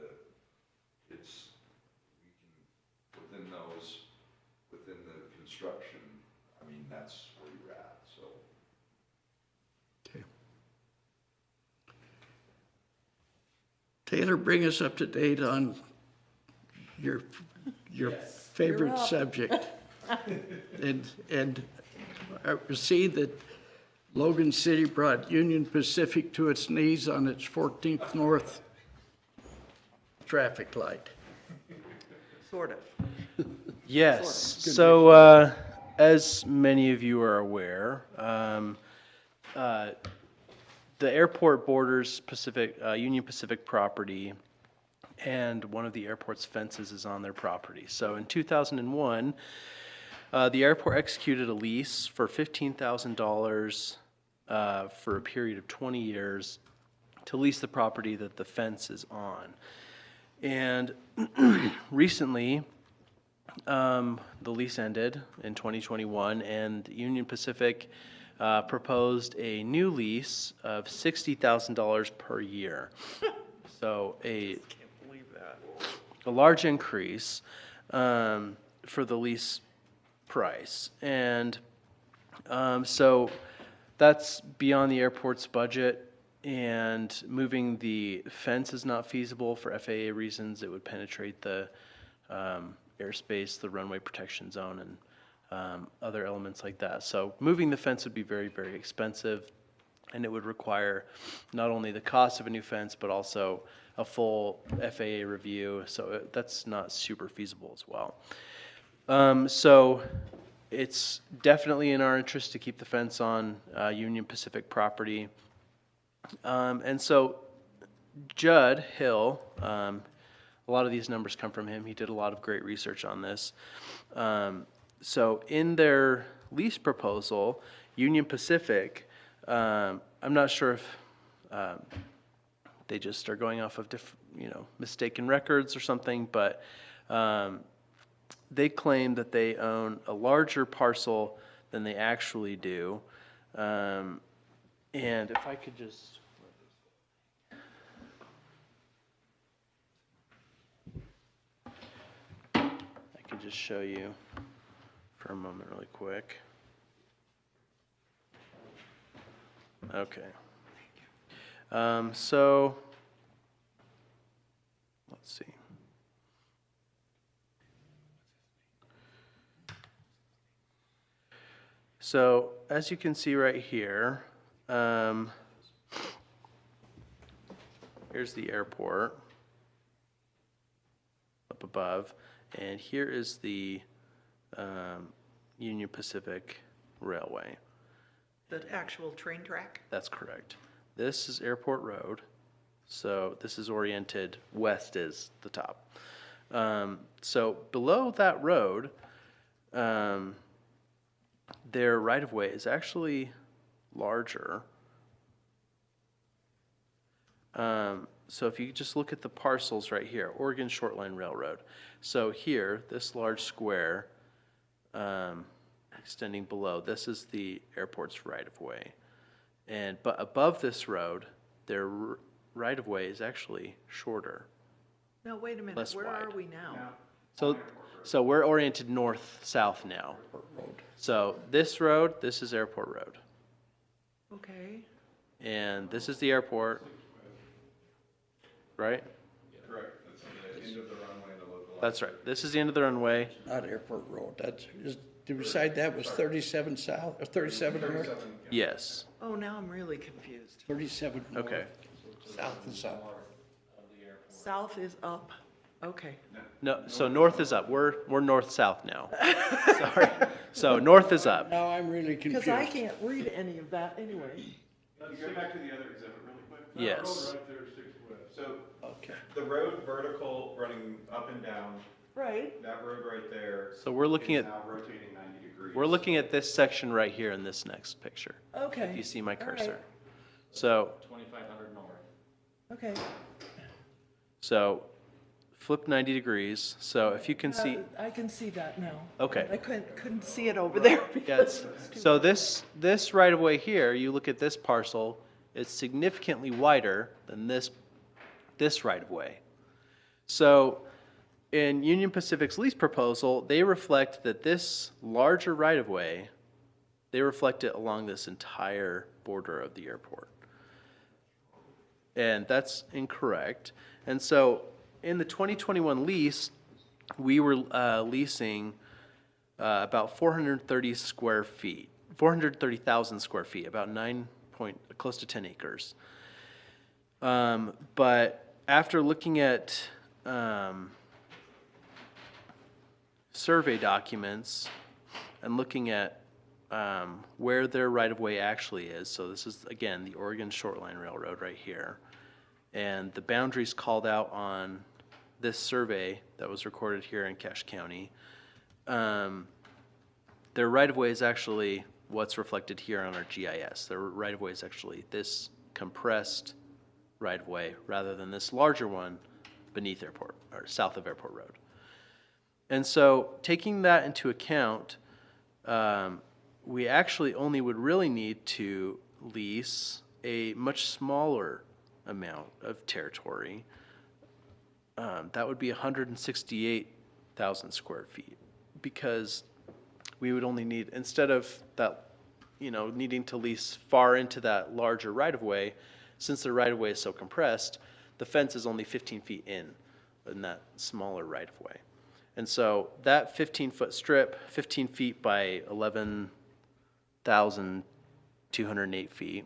within the construction, I mean, that's where you're at, so. Okay. Taylor, bring us up to date on your favorite You're up. subject. And I see that Logan City brought Union Pacific to its knees on its 14th North traffic light. Sort of. Yes, so as many of you are aware, the airport borders Union Pacific property, and one of the airport's fences is on their property. So in 2001, the airport executed a lease for $15,000 for a period of 20 years to lease the property that the fence is on. And recently, the lease ended in 2021, and Union Pacific proposed a new lease of $60,000 per year. So Can't believe that. a large increase for the lease price. And So that's beyond the airport's budget, and moving the fence is not feasible for FAA reasons. It would penetrate the airspace, the runway protection zone, and other elements like that. So moving the fence would be very, very expensive, and it would require not only the cost of a new fence, but also a full FAA review. So that's not super feasible as well. So it's definitely in our interest to keep the fence on Union Pacific property. And so Judd Hill, a lot of these numbers come from him. He did a lot of great research on this. So in their lease proposal, Union Pacific, I'm not sure if they just are going off of mistaken records or something, but they claim that they own a larger parcel than they actually do. And if I could just... I could just show you for a moment really quick. Okay. So, let's see. So, as you can see right here, here's the airport up above, and here is the Union Pacific Railway. The actual train track? That's correct. This is Airport Road, so this is oriented west is the top. So below that road, their right-of-way is actually larger. So if you just look at the parcels right here, Oregon Short Line Railroad. So here, this large square extending below, this is the airport's right-of-way. But above this road, their right-of-way is actually shorter. No, wait a minute, Less where wide. are we now? So we're oriented north-south now. So this road, this is Airport Road. Okay, And this is the airport, right? Correct, that's the end of the runway and the local. That's right. This is the end of the runway. Not Airport Road, beside that was 37 south, or 37 north? Yes. oh, now I'm really confused. 37 north. Okay. South and south. South is up, okay. No, so north is up. We're north-south now. Sorry. So north is up. Now I'm really confused. Because I can't read any of that anyway. Can you go back to the other exhibit really quick? Yes. So, Okay. the road vertical running up and down, Right, that road right there. So we're looking is at now rotating 90 degrees. we're looking at this section right here in this next picture. okay. If you see my All right. cursor. So 2,500 north. Okay. so flip 90 degrees. So if you can see, I can see that now. Okay. I couldn't see it over there. yes. So this right of way here, you look at this parcel, it's significantly wider than this right of way. So in Union Pacific's lease proposal, they reflect that this larger right of way, they reflect it along this entire border of the airport. And that's incorrect. And so in the 2021 lease, we were leasing about 430 square feet, 430,000 square feet, about close to 10 acres. But after looking at survey documents and looking at where their right-of-way actually is, so this is, again, the Oregon Short Line Railroad right here, and the boundaries called out on this survey that was recorded here in Cache County, their right-of-way is actually what's reflected here on our GIS. Their right-of-way is actually this compressed right-of-way rather than this larger one beneath airport or south of Airport Road. And so taking that into account, we actually only would really need to lease a much smaller amount of territory. That would be 168,000 square feet, because we would only need, instead of that needing to lease far into that larger right-of-way, since the right-of-way is so compressed, the fence is only 15 feet in that smaller right-of-way. And so that 15-foot strip, 15 feet by 11,208 feet,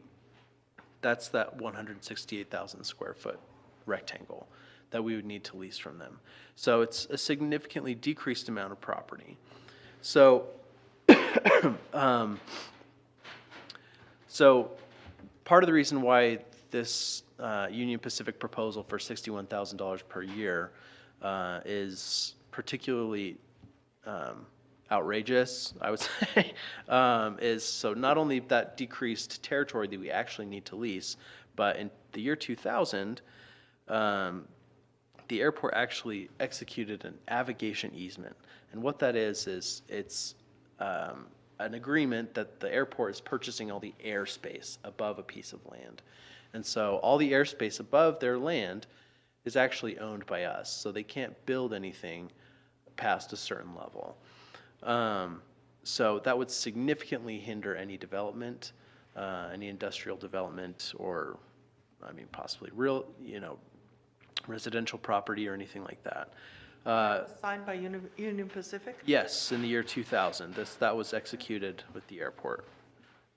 that's that 168,000 square foot rectangle that we would need to lease from them. So it's a significantly decreased amount of property. So, so part of the reason why this Union Pacific proposal for $61,000 per year is particularly outrageous, I would say, is so not only that decreased territory that we actually need to lease, but in the year 2000, the airport actually executed an navigation easement. And what that is it's an agreement that the airport is purchasing all the airspace above a piece of land. And so all the airspace above their land is actually owned by us. So they can't build anything past a certain level. So that would significantly hinder any development, any industrial development, or, I mean, possibly real, residential property or anything like that. Signed by Union Pacific? Yes, in the year 2000. That was executed with the airport.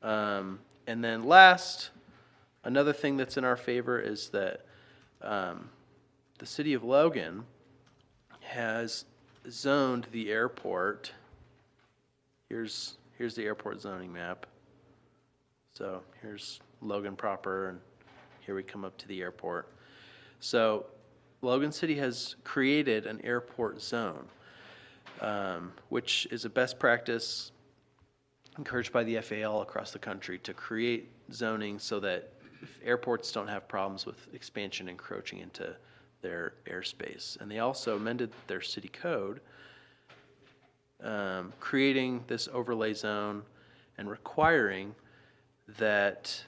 And then last, another thing that's in our favor is that the city of Logan has zoned the airport. Here's the airport zoning map. So here's Logan proper, and here we come up to the airport. So Logan City has created an airport zone, which is a best practice encouraged by the FAA all across the country to create zoning so that airports don't have problems with expansion encroaching into their airspace. And they also amended their city code, creating this overlay zone and requiring that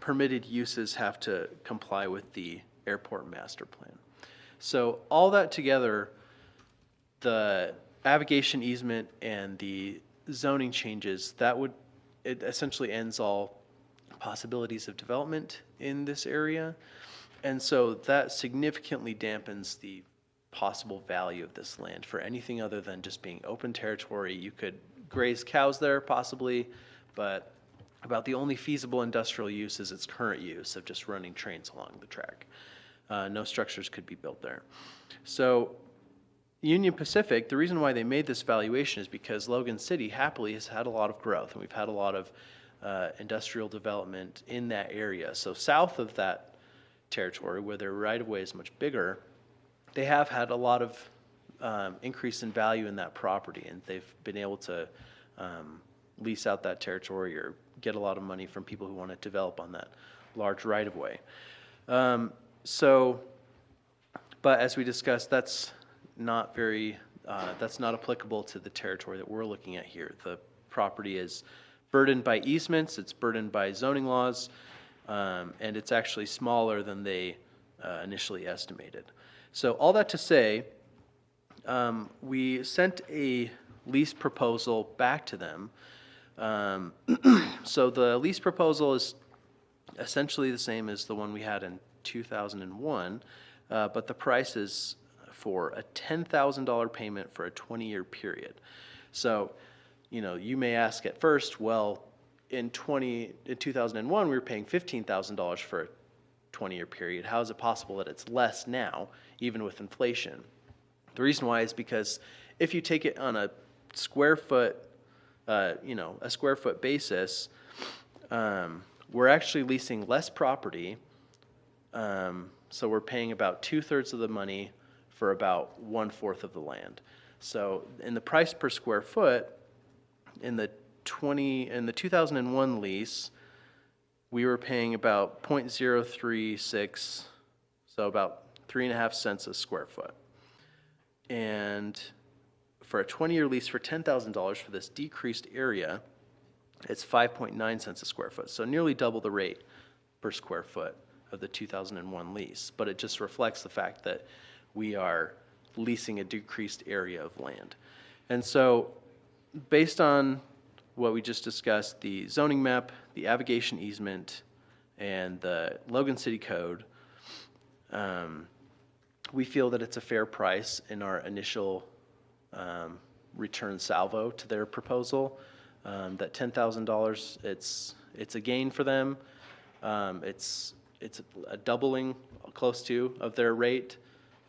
permitted uses have to comply with the airport master plan. So all that together, the navigation easement and the zoning changes, it essentially ends all possibilities of development in this area. And so that significantly dampens the possible value of this land for anything other than just being open territory. You could graze cows there possibly, but about the only feasible industrial use is its current use of just running trains along the track. No structures could be built there. So Union Pacific, the reason why they made this valuation is because Logan City happily has had a lot of growth, and we've had a lot of industrial development in that area. So south of that territory, where their right-of-way is much bigger, they have had a lot of increase in value in that property, and they've been able to lease out that territory or get a lot of money from people who want to develop on that large right-of-way. But as we discussed, that's not applicable to the territory that we're looking at here. The property is burdened by easements, it's burdened by zoning laws, and it's actually smaller than they initially estimated. So all that to say, we sent a lease proposal back to them. So the lease proposal is essentially the same as the one we had in 2001, but the price is for a $10,000 payment for a 20-year period. So, you may ask at first, well, in 2001, we were paying $15,000 for a 20-year period. How is it possible that it's less now, even with inflation? The reason why is because if you take it on a square foot, basis, we're actually leasing less property. So we're paying about 2/3 of the money for about 1/4 of the land. So in the price per square foot, in the 2001 lease, we were paying about 0.036, so about 3.5 cents a square foot. And for a 20-year lease for $10,000 for this decreased area, it's 5.9 cents a square foot, so nearly double the rate per square foot of the 2001 lease. But it just reflects the fact that we are leasing a decreased area of land. And so based on what we just discussed, the zoning map, the avigation easement, and the Logan City Code, we feel that it's a fair price in our initial return salvo to their proposal. That $10,000, it's a gain for them. It's a doubling, close to, of their rate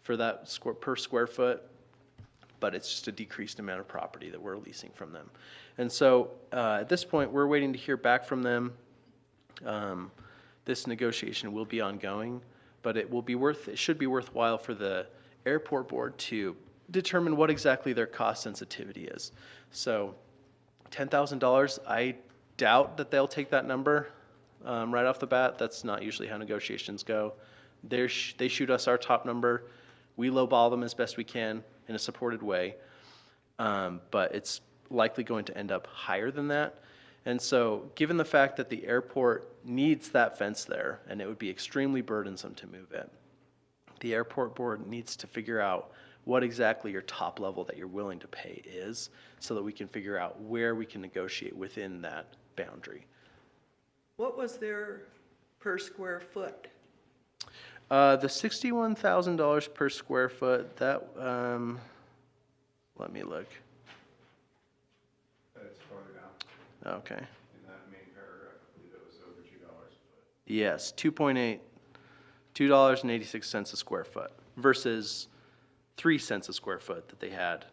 for that per square foot, but it's just a decreased amount of property that we're leasing from them. And so at this point, we're waiting to hear back from them. This negotiation will be ongoing, but it should be worthwhile for the airport board to determine what exactly their cost sensitivity is. So $10,000, I doubt that they'll take that number right off the bat. That's not usually how negotiations go. They shoot us our top number. We lowball them as best we can in a supported way, but it's likely going to end up higher than that. And so given the fact that the airport needs that fence there, and it would be extremely burdensome to move it, the airport board needs to figure out what exactly your top level that you're willing to pay is, so that we can figure out where we can negotiate within that boundary. What was their per square foot? The $61,000 per square foot, that, let me look. It's farther down Okay. in that main paragraph. I believe it was over $2. Yes, $2.86 a square foot versus 3 cents a square foot that they had.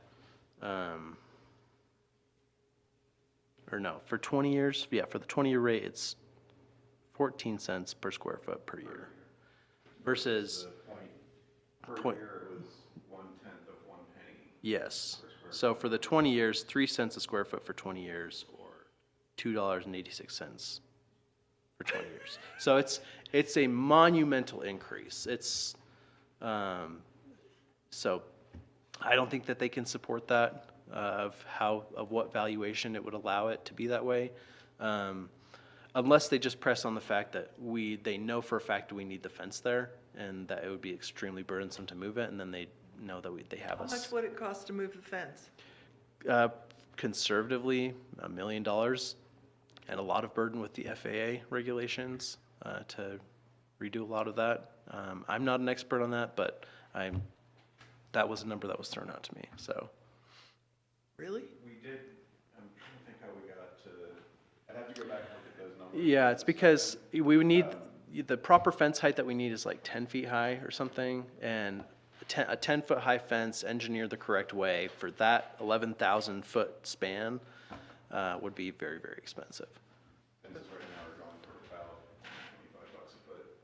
Or no, for 20 years, yeah, for the 20-year rate, it's 14 cents per square foot per year. Versus Per year, it was 1/10 of 1 penny. Yes. So for the 20 years, 3 cents a square foot for 20 years, or $2.86 for 20 years. So it's a monumental increase. It's so I don't think that they can support that of what valuation it would allow it to be that way. Unless they just press on the fact that they know for a fact we need the fence there, and that it would be extremely burdensome to move it, and then they know that they have us. How much would it cost to move the fence? Conservatively, $1 million, and a lot of burden with the FAA regulations to redo a lot of that. I'm not an expert on that, but that was a number that was thrown out to me. So. Really? We did, I'm trying to think how we got to, I'd have to go back and look at those numbers. Yeah, it's because we would need, the proper fence height that we need is like 10 feet high or something, and a 10-foot high fence engineered the correct way for that 11,000-foot span would be very, very expensive. Fences right now are going for about $25 a foot.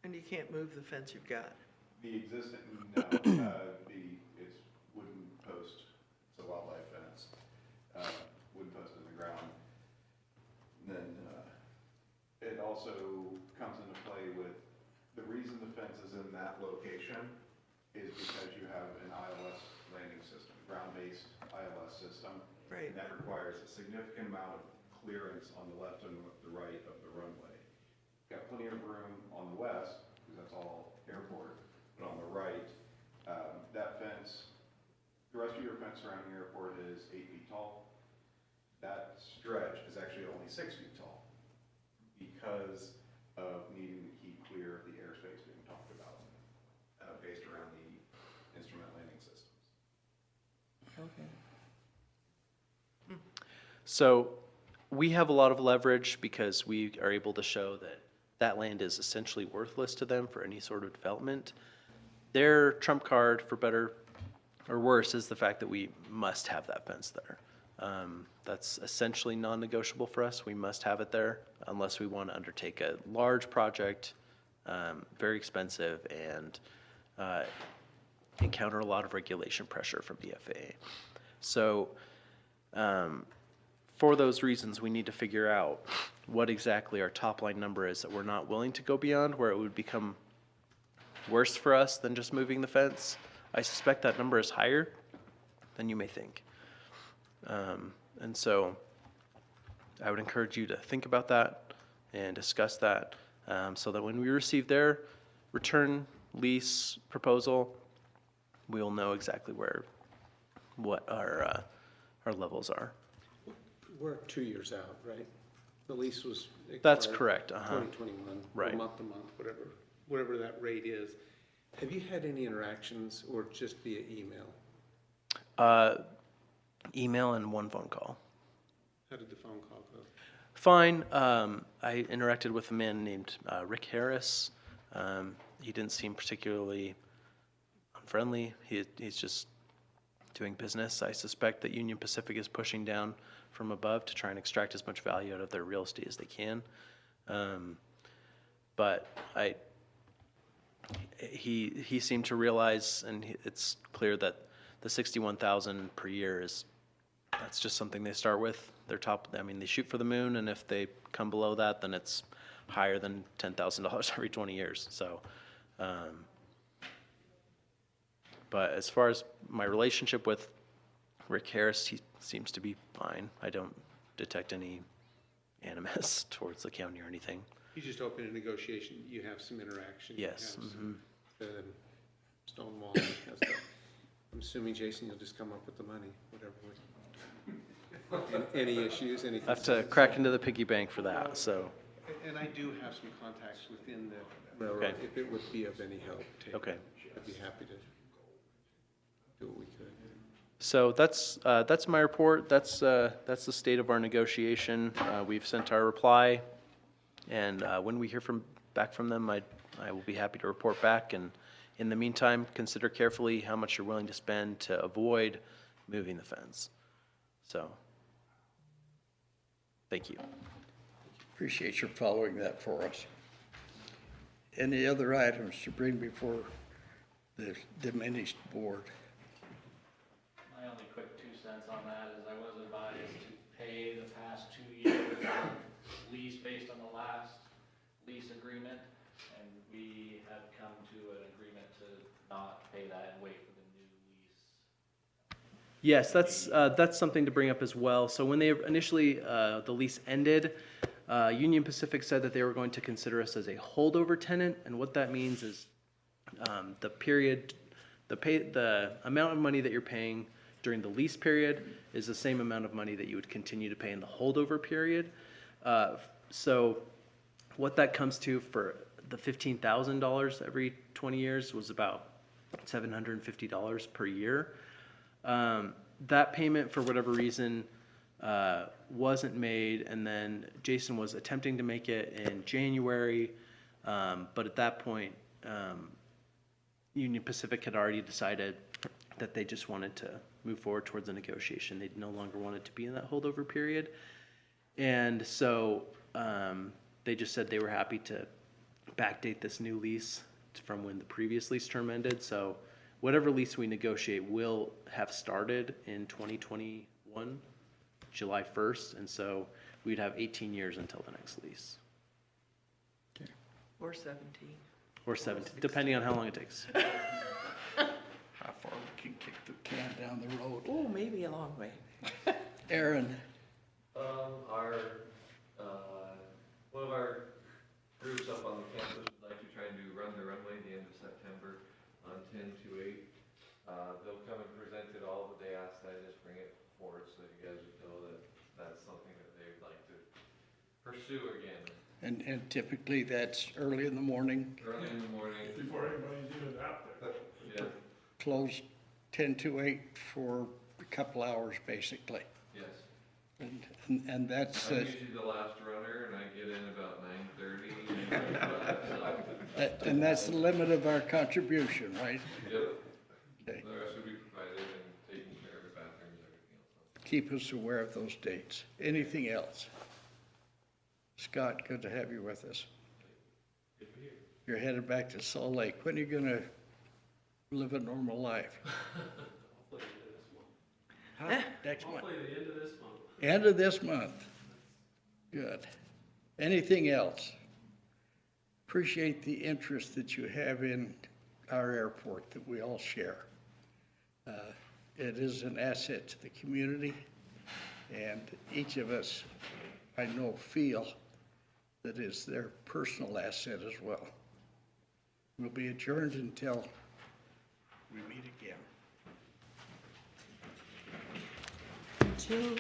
And you can't move the fence you've got? The existing, no, it's wooden post, it's a wildlife fence, wooden post in the ground. Then it also comes into play with, the reason the fence is in that location is because you have an ILS landing system, ground-based ILS system. Right. And that requires a significant amount of clearance on the left and the right of the runway. Got plenty of room on the west, because that's all airport, but on the right, that fence, the rest of your fence around the airport is 8 feet tall. That stretch is actually only 6 feet tall because of needing to keep clear of the airspace being talked about, based around the instrument landing systems. Okay. So we have a lot of leverage because we are able to show that that land is essentially worthless to them for any sort of development. Their trump card, for better or worse, is the fact that we must have that fence there. That's essentially non-negotiable for us. We must have it there unless we want to undertake a large project, very expensive, and encounter a lot of regulation pressure from the FAA. So for those reasons, we need to figure out what exactly our top line number is that we're not willing to go beyond, where it would become worse for us than just moving the fence. I suspect that number is higher than you may think. And so I would encourage you to think about that and discuss that, so that when we receive their return lease proposal, we'll know exactly what our levels are. we're 2 years out, right? The lease was. That's expired correct, uh-huh. 2021. Right. Or month to month, whatever that rate is. Have you had any interactions or just via email? Email and one phone call. How did the phone call go? Fine. I interacted with a man named Rick Harris. He didn't seem particularly unfriendly. He's just doing business. I suspect that Union Pacific is pushing down from above to try and extract as much value out of their real estate as they can. But he seemed to realize, and it's clear that the 61,000 per year that's just something they start with. They shoot for the moon, and if they come below that, then it's higher than $10,000 every 20 years. So, but as far as my relationship with Rick Harris, he seems to be fine. I don't detect any animus towards the county or anything. You just open a negotiation, you have some interaction. you Yes. have Mm-hmm. some, stonewall, that kind of stuff. I'm assuming, Jason, you'll just come up with the money, whatever. Any issues, any I have to concerns? crack into the piggy bank for that. So, And I do have some contacts within the railroad, Okay. if it would be of any help. Okay. I'd be happy to do what we could. so that's my report. That's the state of our negotiation. We've sent our reply, and when we hear back from them, I will be happy to report back. And in the meantime, consider carefully how much you're willing to spend to avoid moving the fence. So, thank you. Appreciate your following that for us. Any other items to bring before the diminished board? My only quick 2 cents on that is I was advised to pay the past 2 years of lease based on the last lease agreement, and we have come to an agreement to not pay that and wait for the new lease. Yes, that's something to bring up as well. So when they initially, the lease ended, Union Pacific said that they were going to consider us as a holdover tenant, and what that means is the amount of money that you're paying during the lease period is the same amount of money that you would continue to pay in the holdover period. So what that comes to for the $15,000 every 20 years was about $750 per year. That payment, for whatever reason, wasn't made, and then Jason was attempting to make it in January, but at that point, Union Pacific had already decided that they just wanted to move forward towards the negotiation. They no longer wanted to be in that holdover period. And so they just said they were happy to backdate this new lease from when the previous lease term ended. So whatever lease we negotiate will have started in 2021, July 1st. And so we'd have 18 years until the next lease. Or 17. Or 17, depending on how long it takes. How far we can kick the can down the road? Oh, maybe a long way. Aaron, One of our groups up on the campus would like to try and run the runway at the end of September on 10/28. They'll come and present it all, but they asked that I just bring it forward so that you guys would know that that's something that they'd like to pursue again. and typically that's early in the morning, Early in the morning. Before anybody's even out there. Yeah, closed 10 to 8 for a couple hours, basically. yes. And that's, I'm usually the last runner and I get in about 9:30. and that's the limit of our contribution, right? Yep. Okay. The rest will be provided and taking care of the bathrooms, everything else. Keep us aware of those dates. Anything else? Scott, good to have you with us. Good for you. You're headed back to Salt Lake. When are you gonna live a normal life? Hopefully the end of this month. Huh? Next month? Hopefully the end of this month. End of this month. Good. Anything else? Appreciate the interest that you have in our airport that we all share. It is an asset to the community, and each of us, I know, feel that it's their personal asset as well. We'll be adjourned until we meet again. Till